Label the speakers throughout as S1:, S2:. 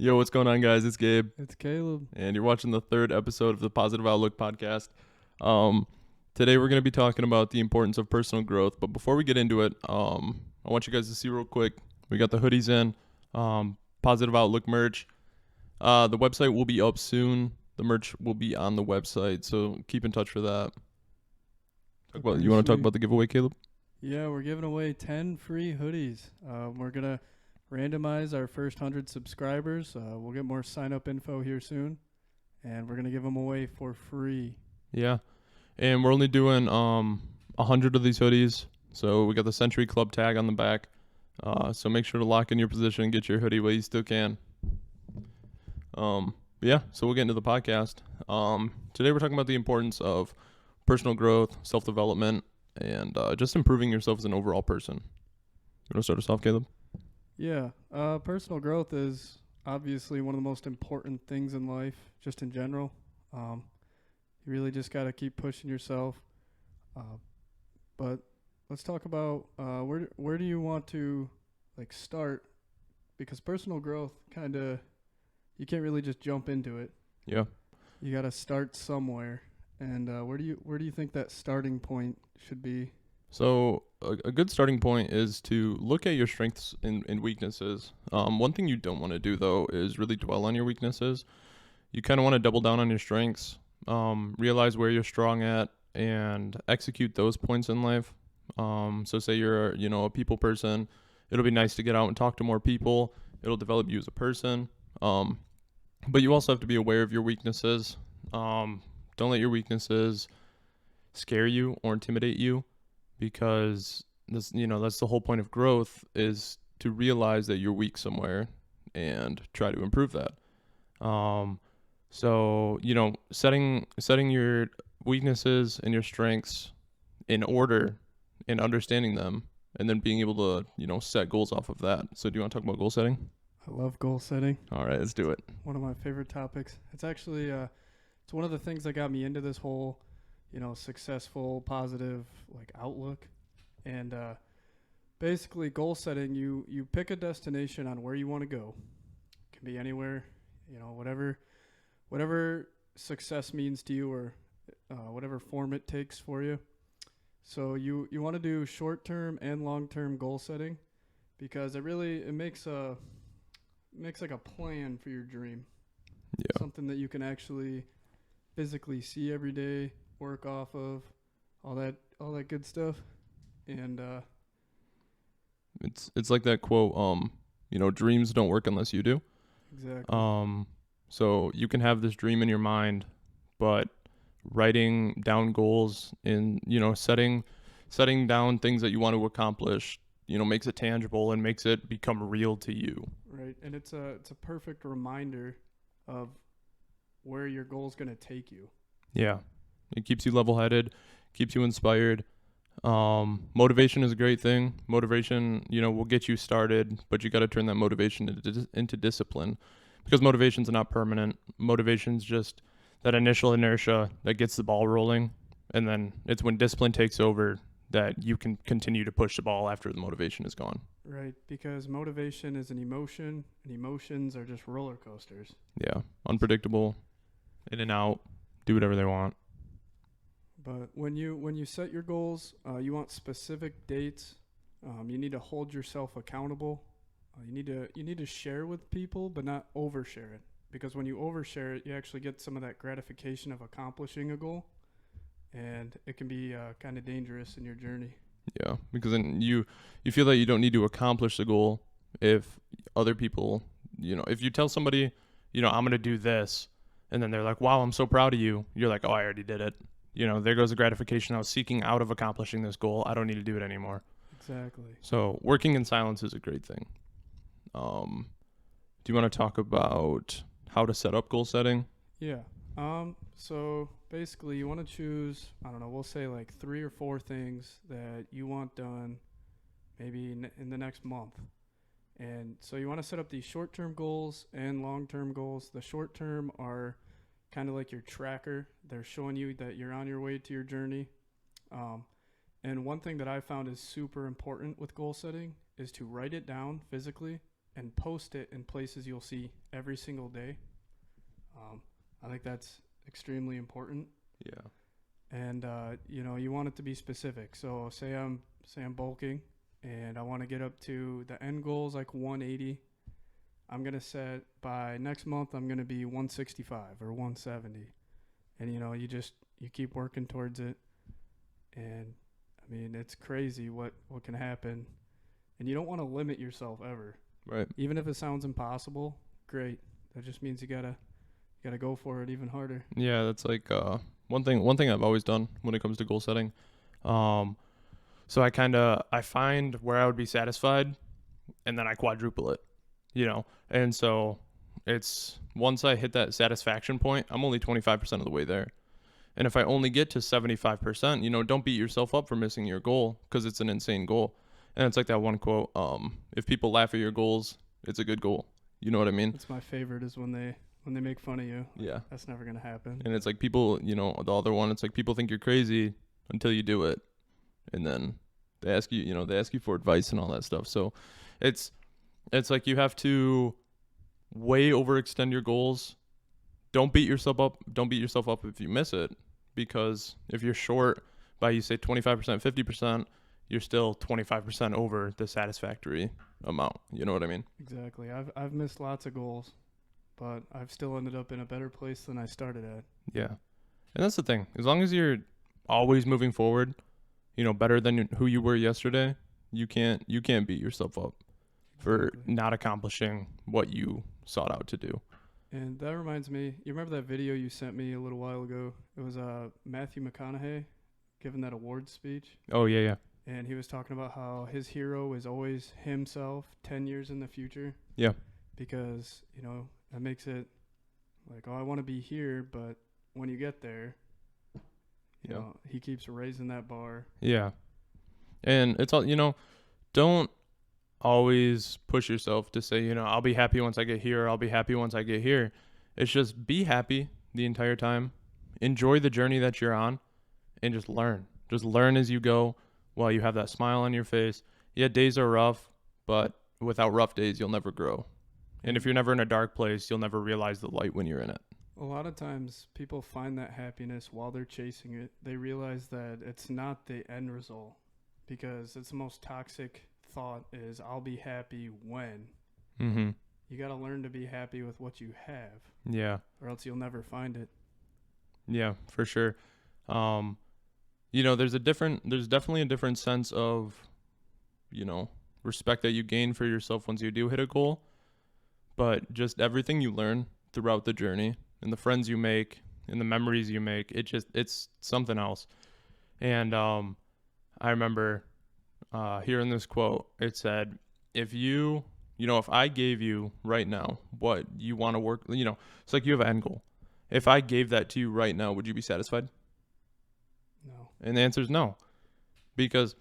S1: Yo, what's going on, guys? It's Gabe,
S2: It's Caleb.
S1: and you're watching the third episode of the Positive Outlook podcast. Um, Today we're going to be talking about the importance of personal growth. But before we get into it, I want you guys to see real quick. We got the hoodies in, Positive Outlook merch. The website will be up soon. The merch will be on the website, so keep in touch for that. You want to talk about the giveaway, Caleb?
S2: Yeah, we're giving away 10 free hoodies. We're going to randomize our first 100 subscribers. We'll get more sign up info here soon, and we're going to give them away for free.
S1: Yeah, and we're only doing 100 of these hoodies. So we got the Century Club tag on the back. So make sure to lock in your position and get your hoodie while you still can. Yeah, so we'll get into the podcast. Today we're talking about the importance of personal growth, self-development, and just improving yourself as an overall person. You want to start us off, Caleb?
S2: Yeah, personal growth is obviously one of the most important things in life, just in general. You really just got to keep pushing yourself. But let's talk about where do you want to start, because personal growth you can't really just jump into it.
S1: Yeah.
S2: You got to start somewhere. And where do you think that starting point should be?
S1: So a good starting point is to look at your strengths and weaknesses. One thing you don't want to do, though, is really dwell on your weaknesses. You kind of want to double down on your strengths, realize where you're strong at, and execute those points in life. So say you're a people person, it'll be nice to get out and talk to more people. It'll develop you as a person. But you also have to be aware of your weaknesses. Don't let your weaknesses scare you or intimidate you, because that's the whole point of growth, is to realize that you're weak somewhere and try to improve that. So setting your weaknesses and your strengths in order and understanding them, and then being able to set goals off of that. So do you want to talk about goal setting?
S2: I love goal setting.
S1: All right, let's do it.
S2: One of my favorite topics. It's actually it's one of the things that got me into this whole, successful, positive outlook. And basically, goal setting, you pick a destination on where you want to go. It can be anywhere, whatever success means to you, or whatever form it takes for you. So you want to do short-term and long-term goal setting, because it makes like a plan for your dream.
S1: Yeah.
S2: Something that you can actually physically see every day, work off of, all that good stuff. And
S1: It's like that quote, dreams don't work unless you do.
S2: exactly.
S1: So you can have this dream in your mind, but writing down goals and setting down things that you want to accomplish, makes it tangible and makes it become real to you.
S2: Right. And it's a perfect reminder of where your goal is going to take you.
S1: Yeah. It keeps you level-headed, keeps you inspired. Motivation is a great thing. Motivation, will get you started, but you got to turn that motivation into discipline, because motivation's not permanent. Motivation's just that initial inertia that gets the ball rolling, and then it's when discipline takes over that you can continue to push the ball after the motivation is gone.
S2: Right, because motivation is an emotion, and emotions are just roller coasters.
S1: Yeah, unpredictable, in and out, do whatever they want.
S2: But when you set your goals, you want specific dates. You need to hold yourself accountable. You need to share with people, but not overshare it, because when you overshare it, you actually get some of that gratification of accomplishing a goal, and it can be kind of dangerous in your journey.
S1: Yeah, because then you feel that you don't need to accomplish the goal if other people, if you tell somebody, I'm going to do this, and then they're like, wow, I'm so proud of you. You're like, oh, I already did it. There goes the gratification I was seeking out of accomplishing this goal. I don't need to do it anymore.
S2: Exactly.
S1: So working in silence is a great thing. Do you want to talk about how to set up goal setting?
S2: Yeah. So basically, you want to choose, I don't know, we'll say like 3 or 4 things that you want done maybe in the next month. And so you want to set up these short-term goals and long-term goals. The short-term are kind of like your tracker. They're showing you that you're on your way to your journey. And one thing that I found is super important with goal setting is to write it down physically and post it in places you'll see every single day. I think that's extremely important.
S1: Yeah.
S2: And you want it to be specific. So say I'm bulking and I want to get up to the end goal is like 180. I'm gonna set by next month I'm gonna be 165 or 170, and you keep working towards it. And I mean, it's crazy what can happen, and you don't want to limit yourself ever.
S1: Right.
S2: Even if it sounds impossible, great. That just means you gotta go for it even harder.
S1: Yeah, that's like one thing I've always done when it comes to goal setting. So I find where I would be satisfied, and then I quadruple it, And so it's once I hit that satisfaction point, I'm only 25% of the way there. And if I only get to 75%, don't beat yourself up for missing your goal because it's an insane goal. And it's like that one quote, if people laugh at your goals, it's a good goal. You know what I mean?
S2: That's my favorite is when they make fun of you.
S1: Yeah.
S2: That's never gonna happen.
S1: And it's like people, the other one, it's like people think you're crazy until you do it. And then they ask you for advice and all that stuff. So it's like you have to way overextend your goals. Don't beat yourself up. Don't beat yourself up if you miss it, because if you're short by, you say 25%, 50%, you're still 25% over the satisfactory amount. You know what I mean?
S2: Exactly. I've missed lots of goals, but I've still ended up in a better place than I started at.
S1: Yeah. And that's the thing. As long as you're always moving forward, better than who you were yesterday, you can't beat yourself up for not accomplishing what you sought out to do.
S2: And that reminds me, you remember that video you sent me a little while ago? It was Matthew McConaughey giving that awards speech.
S1: Oh, yeah.
S2: And he was talking about how his hero is always himself 10 years in the future.
S1: Yeah.
S2: Because, that makes it like, oh, I want to be here. But when you get there, he keeps raising that bar.
S1: Yeah. And it's all, don't always push yourself to say, I'll be happy once I get here. I'll be happy once I get here. It's just be happy the entire time. Enjoy the journey that you're on and just learn. Just learn as you go while you have that smile on your face. Yeah, days are rough, but without rough days, you'll never grow. And if you're never in a dark place, you'll never realize the light when you're in it.
S2: A lot of times people find that happiness while they're chasing it. They realize that it's not the end result, because it's the most toxic thought is I'll be happy when.
S1: Mm-hmm.
S2: You got to learn to be happy with what you have.
S1: Yeah.
S2: Or else you'll never find it.
S1: Yeah, for sure. There's definitely a different sense of, respect that you gain for yourself once you do hit a goal. But just everything you learn throughout the journey and the friends you make and the memories you make, it's something else. And I remember hearing this quote. It said, if I gave you right now what you want to work, it's like you have an end goal. If I gave that to you right now, would you be satisfied?
S2: No.
S1: And the answer is no. Because,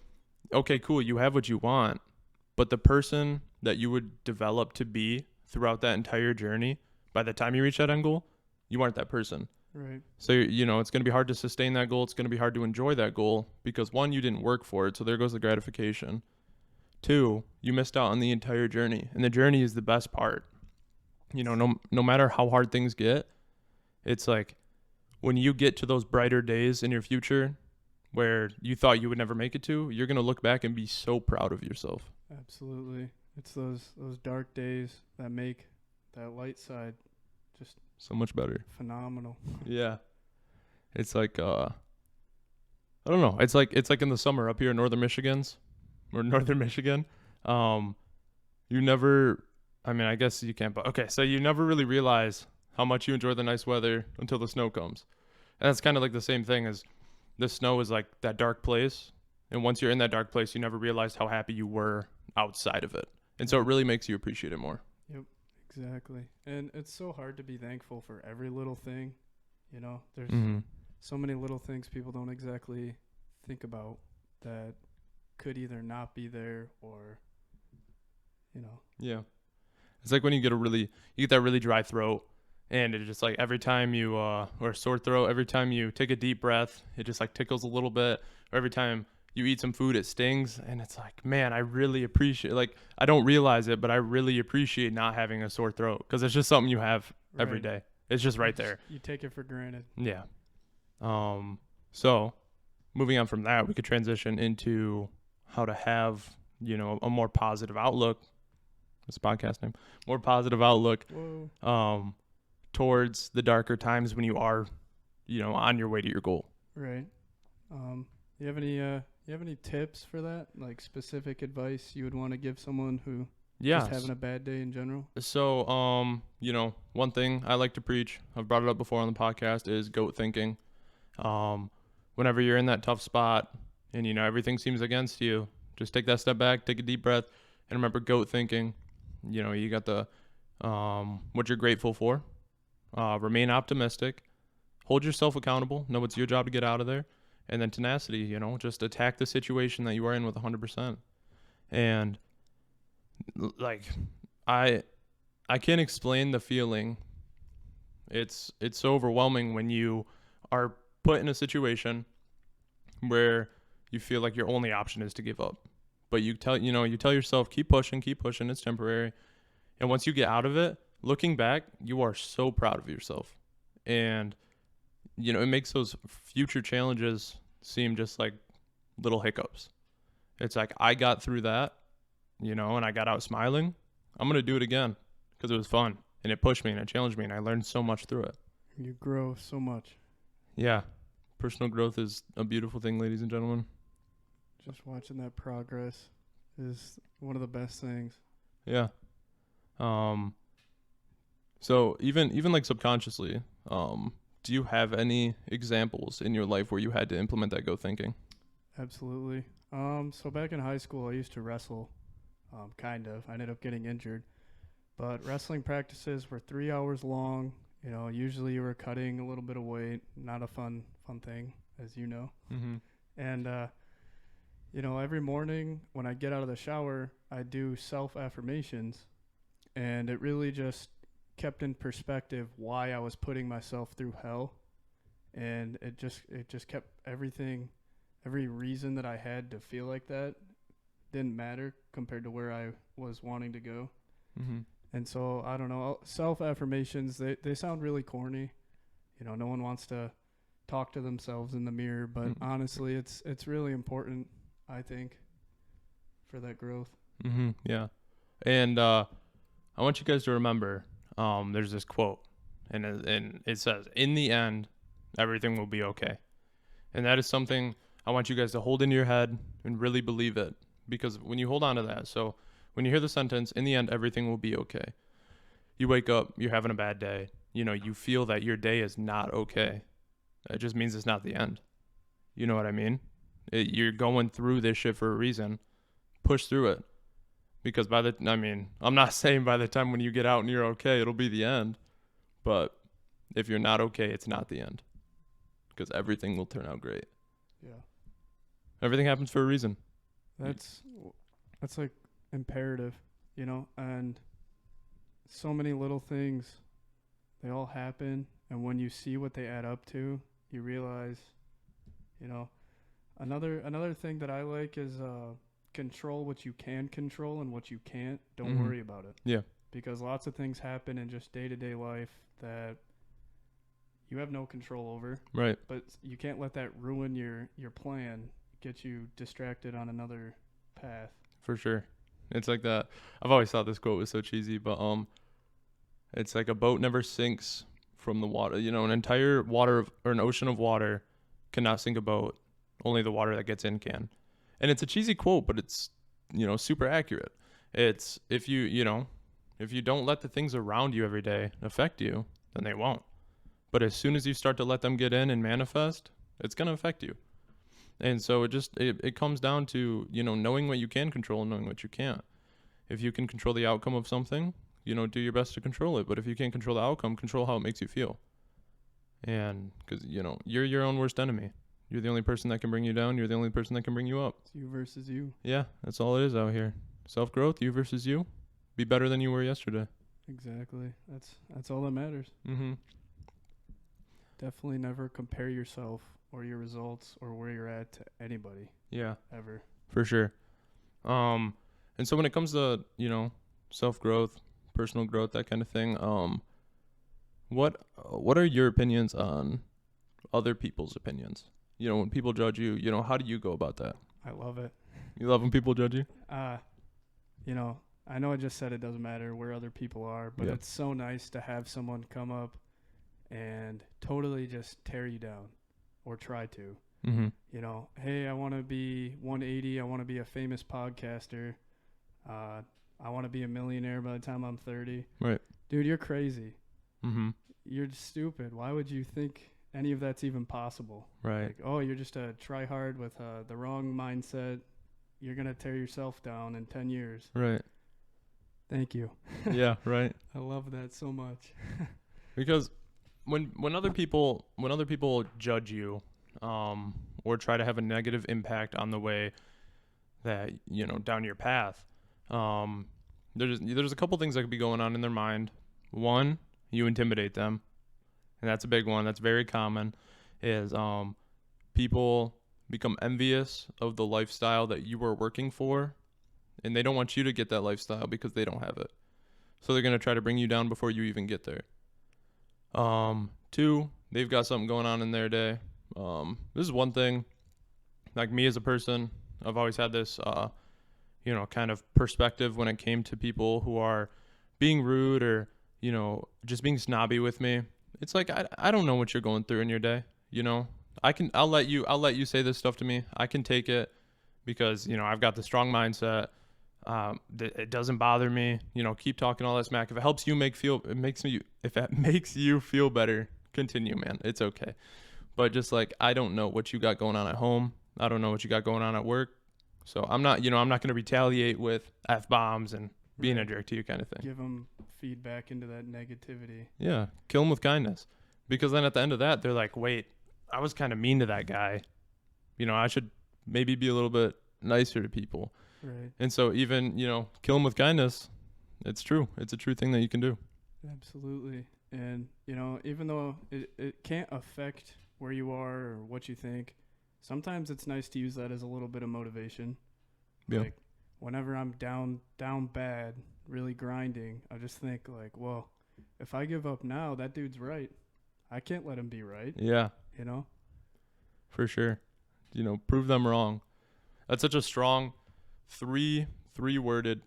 S1: okay, cool, you have what you want, but the person that you would develop to be throughout that entire journey, by the time you reach that end goal, you aren't that person.
S2: Right.
S1: So, it's going to be hard to sustain that goal. It's going to be hard to enjoy that goal because, one, you didn't work for it, so there goes the gratification. Two, you missed out on the entire journey, and the journey is the best part. No matter how hard things get, it's like when you get to those brighter days in your future where you thought you would never make it to, you're going to look back and be so proud of yourself.
S2: Absolutely. It's those dark days that make that light side just
S1: so much better.
S2: Phenomenal.
S1: Yeah. It's like I don't know. It's like in the summer up here in northern Michigan. You never, I guess you can't, but okay, so you never really realize how much you enjoy the nice weather until the snow comes. And that's kind of like the same thing as the snow is like that dark place. And once you're in that dark place, you never realized how happy you were outside of it. And so it really makes you appreciate it more.
S2: Yep, exactly. And it's so hard to be thankful for every little thing. There's so many little things people don't exactly think about that could either not be there or,
S1: Yeah. It's like when you get that really dry throat, and it's just like every time you, or sore throat, every time you take a deep breath, it just like tickles a little bit. Or every time you eat some food, it stings, and it's like, man, I really appreciate, like, I don't realize it, but I really appreciate not having a sore throat because it's just something you have every
S2: Right.
S1: day. It's just right there.
S2: You take it for granted.
S1: Yeah. So moving on from that, we could transition into how to have, a more positive outlook. This podcast name, more positive outlook,
S2: Whoa.
S1: towards the darker times when you are, on your way to your goal.
S2: Right. You have any tips for that? Like specific advice you would want to give someone who
S1: Yeah.
S2: just having a bad day in general?
S1: So, one thing I like to preach, I've brought it up before on the podcast, is goat thinking. Whenever you're in that tough spot and, everything seems against you, just take that step back, take a deep breath, and remember goat thinking. You got the, what you're grateful for, remain optimistic, hold yourself accountable, know it's your job to get out of there, and then tenacity, just attack the situation that you are in with 100%. And like, I can't explain the feeling. It's so overwhelming when you are put in a situation where you feel like your only option is to give up. But you tell yourself, keep pushing, it's temporary. And once you get out of it, looking back, you are so proud of yourself. And it makes those future challenges seem just like little hiccups. It's like, I got through that, and I got out smiling. I'm going to do it again because it was fun and it pushed me and it challenged me and I learned so much through it.
S2: You grow so much.
S1: Yeah. Personal growth is a beautiful thing, ladies and gentlemen.
S2: Just watching that progress is one of the best things.
S1: Yeah. So even like subconsciously, do you have any examples in your life where you had to implement that go thinking?
S2: Absolutely. So back in high school, I used to wrestle. Kind of. I ended up getting injured. But wrestling practices were 3 hours long. Usually you were cutting a little bit of weight. Not a fun thing, as you know.
S1: Mm-hmm.
S2: And, every morning when I get out of the shower, I do self-affirmations. And it really just kept in perspective why I was putting myself through hell. And it just kept every reason that I had to feel like that didn't matter compared to where I was wanting to go.
S1: Mm-hmm.
S2: And so, I don't know, self-affirmations, they sound really corny. No one wants to talk to themselves in the mirror, but honestly, it's really important, I think, for that growth.
S1: Mm-hmm. Yeah. And I want you guys to remember, there's this quote, and it says, "In the end, everything will be okay." And that is something I want you guys to hold in your head and really believe it. Because when you hold on to that, so when you hear the sentence, "In the end, everything will be okay," you wake up, you're having a bad day, you feel that your day is not okay. It just means it's not the end. You know what I mean? You're going through this shit for a reason. Push through it. Because I'm not saying by the time when you get out and you're okay, it'll be the end. But if you're not okay, it's not the end. Because everything will turn out great.
S2: Yeah.
S1: Everything happens for a reason.
S2: That's like imperative, and so many little things, they all happen. And when you see what they add up to, you realize, another thing that I like is, control what you can control and what you can't. Don't worry about it.
S1: Yeah.
S2: Because lots of things happen in just day-to-day life that you have no control over.
S1: Right.
S2: But you can't let that ruin your plan, get you distracted on another path.
S1: For sure. It's like that. I've always thought this quote was so cheesy, but it's like a boat never sinks from the water. An entire or an ocean of water cannot sink a boat. Only the water that gets in can. And it's a cheesy quote, but it's, super accurate. It's if you don't let the things around you every day affect you, then they won't. But as soon as you start to let them get in and manifest, it's going to affect you. And so it comes down to, knowing what you can control and knowing what you can't. If you can control the outcome of something, do your best to control it. But if you can't control the outcome, control how it makes you feel. And because, you're your own worst enemy. You're the only person that can bring you down. You're the only person that can bring you up.
S2: It's you versus you.
S1: Yeah, that's all it is out here. Self-growth, you versus you. Be better than you were yesterday.
S2: Exactly. That's all that matters.
S1: Mm-hmm.
S2: Definitely never compare yourself or your results or where you're at to anybody
S1: Yeah,
S2: ever.
S1: for sure. Um, and so when it comes to, self growth, personal growth, that kind of thing, what are your opinions on other people's opinions? When people judge you, how do you go about that?
S2: I love it.
S1: You love when people judge you?
S2: Uh, you know, I know I just said it doesn't matter where other people are, but
S1: Yeah.
S2: it's so nice to have someone come up and totally just tear you down or try to.
S1: Mm-hmm.
S2: Hey, I want to be 180. I want to be a famous podcaster. I want to be a millionaire by the time I'm 30.
S1: Right.
S2: Dude, you're crazy.
S1: Mm-hmm.
S2: You're stupid. Why would you think any of that's even possible?
S1: Right.
S2: Like, oh, you're just a try hard with the wrong mindset. You're going to tear yourself down in 10 years.
S1: Right.
S2: Thank you.
S1: Yeah, right.
S2: I love that so much.
S1: Because when other people judge you, or try to have a negative impact on the way that down your path, there's a couple things that could be going on in their mind. One, you intimidate them, and that's a big one. That's very common. Is people become envious of the lifestyle that you were working for, and they don't want you to get that lifestyle because they don't have it. So they're gonna try to bring you down before you even get there. Two, they've got something going on in their day. This is one thing. Like me as a person, I've always had this, kind of perspective when it came to people who are being rude or, just being snobby with me. It's like I don't know what you're going through in your day. I'll let you say this stuff to me. I can take it because I've got the strong mindset. It doesn't bother me. Keep talking all that smack. If it helps you if it makes you feel better, continue, man. It's okay. But just like, I don't know what you got going on at home. I don't know what you got going on at work. So I'm not going to retaliate with F-bombs and being a jerk to you kind of thing.
S2: Give them feedback into that negativity.
S1: Yeah. Kill them with kindness. Because then at the end of that, they're like, wait, I was kind of mean to that guy. I should maybe be a little bit nicer to people.
S2: Right.
S1: And so even, kill them with kindness. It's true. It's a true thing that you can do.
S2: Absolutely. And, even though it can't affect where you are or what you think, sometimes it's nice to use that as a little bit of motivation.
S1: Yeah.
S2: Like, whenever I'm down bad, really grinding, I just think like, well, if I give up now, that dude's right. I can't let him be right.
S1: Yeah. For sure. Prove them wrong. That's such a strong three-worded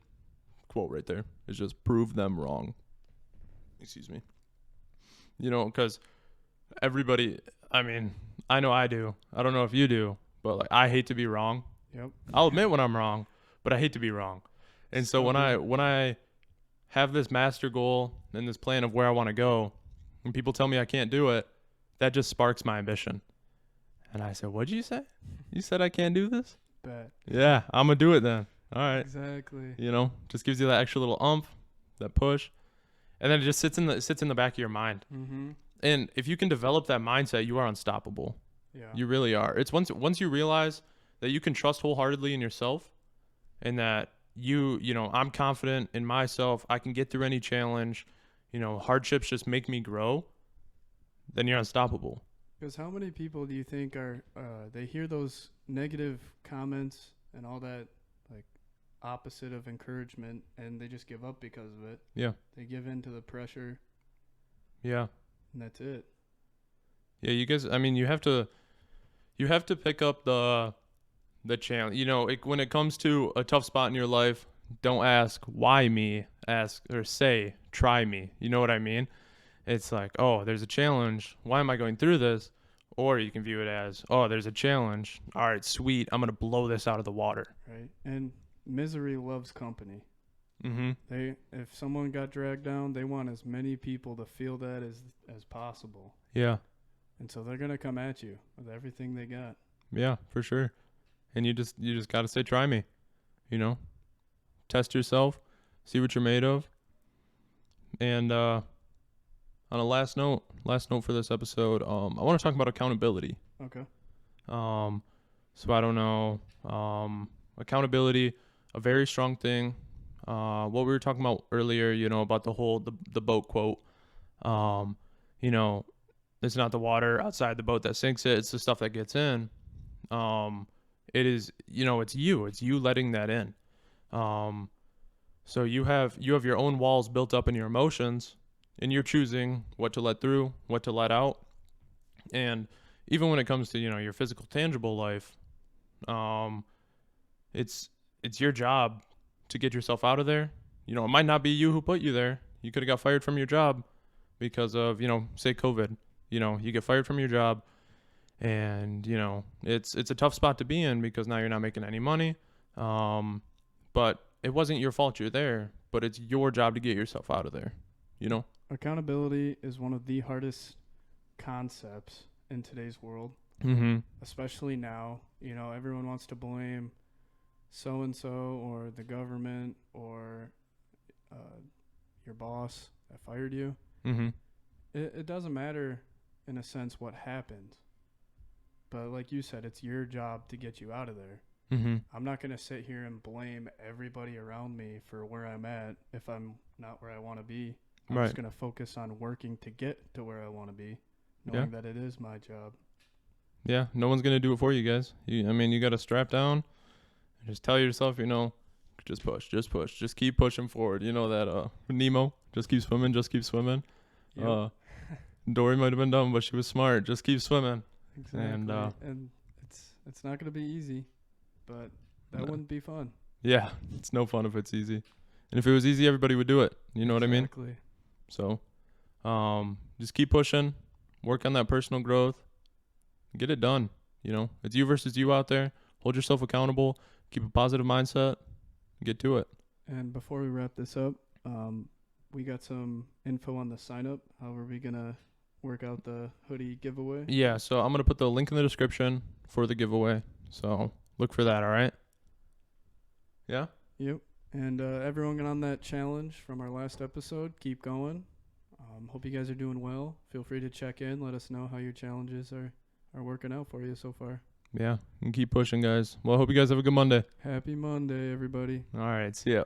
S1: quote right there. It's just prove them wrong. Excuse me. Because everybody, I know I do. I don't know if you do, but like, I hate to be wrong.
S2: Yep.
S1: I'll admit when I'm wrong, but I hate to be wrong. And so when I have this master goal and this plan of where I want to go, and people tell me I can't do it, that just sparks my ambition. And I said, what'd you say? You said I can't do this?
S2: Bet.
S1: Yeah, I'm going to do it then. All right.
S2: Exactly.
S1: Just gives you that extra little umph, that push. And then it just sits in the back of your mind.
S2: Mm-hmm.
S1: And if you can develop that mindset, you are unstoppable.
S2: Yeah.
S1: You really are. It's once you realize that you can trust wholeheartedly in yourself and that I'm confident in myself. I can get through any challenge. Hardships just make me grow. Then you're unstoppable.
S2: Because how many people do you think are they hear those negative comments and all that, like, opposite of encouragement, and they just give up because of it?
S1: Yeah.
S2: They give in to the pressure.
S1: Yeah.
S2: And that's it.
S1: Yeah, you guys, you have to pick up the challenge. When it comes to a tough spot in your life, don't ask why me, ask or say try me. You know what I mean? It's like, oh, there's a challenge. Why am I going through this? Or you can view it as, oh, there's a challenge. All right, sweet. I'm going to blow this out of the water.
S2: Right. And misery loves company.
S1: Mm-hmm.
S2: If someone got dragged down, they want as many people to feel that as possible.
S1: Yeah.
S2: And so they're going to come at you with everything they got.
S1: Yeah, for sure. And you just got to say, try me. Test yourself, see what you're made of. And on a last note for this episode, I want to talk about accountability.
S2: Okay.
S1: So I don't know, accountability, a very strong thing. What we were talking about earlier, about the boat quote, It's not the water outside the boat that sinks it. It's the stuff that gets in. Um, it is, it's you. It's you letting that in. Um, so you have your own walls built up in your emotions, and you're choosing what to let through, what to let out. And even when it comes to, your physical tangible life, um, it's it's your job to get yourself out of there. It might not be you who put you there. You could have got fired from your job because of, say COVID. You get fired from your job, and it's a tough spot to be in because now you're not making any money. But it wasn't your fault you're there, but it's your job to get yourself out of there. You know?
S2: Accountability is one of the hardest concepts in today's world,
S1: Mm-hmm.
S2: especially now. Everyone wants to blame so and so or the government or your boss that fired you.
S1: Mm-hmm.
S2: It doesn't matter in a sense what happened, but like you said, it's your job to get you out of there.
S1: Mm-hmm.
S2: I'm not going to sit here and blame everybody around me for where I'm at if I'm not where I want to be. I'm
S1: Right.
S2: just going to focus on working to get to where I want to be, knowing that it is my job.
S1: Yeah, no one's gonna do it for you guys. You got to strap down and just tell yourself, just push, just keep pushing forward. You know that Nemo, just keep swimming, just keep swimming.
S2: Yep.
S1: Dory might have been dumb, but she was smart. Just keep swimming.
S2: Exactly. And it's not going to be easy, but that
S1: No.
S2: wouldn't be fun.
S1: Yeah, it's no fun if it's easy. And if it was easy, everybody would do it. You know what I mean?
S2: Exactly.
S1: So, just keep pushing, work on that personal growth, get it done. It's you versus you out there. Hold yourself accountable. Keep a positive mindset. Get to it.
S2: And before we wrap this up, we got some info on the sign up. How are we going to work out the hoodie giveaway?
S1: Yeah, so I'm going to put the link in the description for the giveaway. So look for that, all right? Yeah?
S2: Yep. And everyone got on that challenge from our last episode. Keep going. Hope you guys are doing well. Feel free to check in. Let us know how your challenges are working out for you so far.
S1: Yeah, and keep pushing, guys. Well, I hope you guys have a good Monday.
S2: Happy Monday, everybody.
S1: All right, see ya.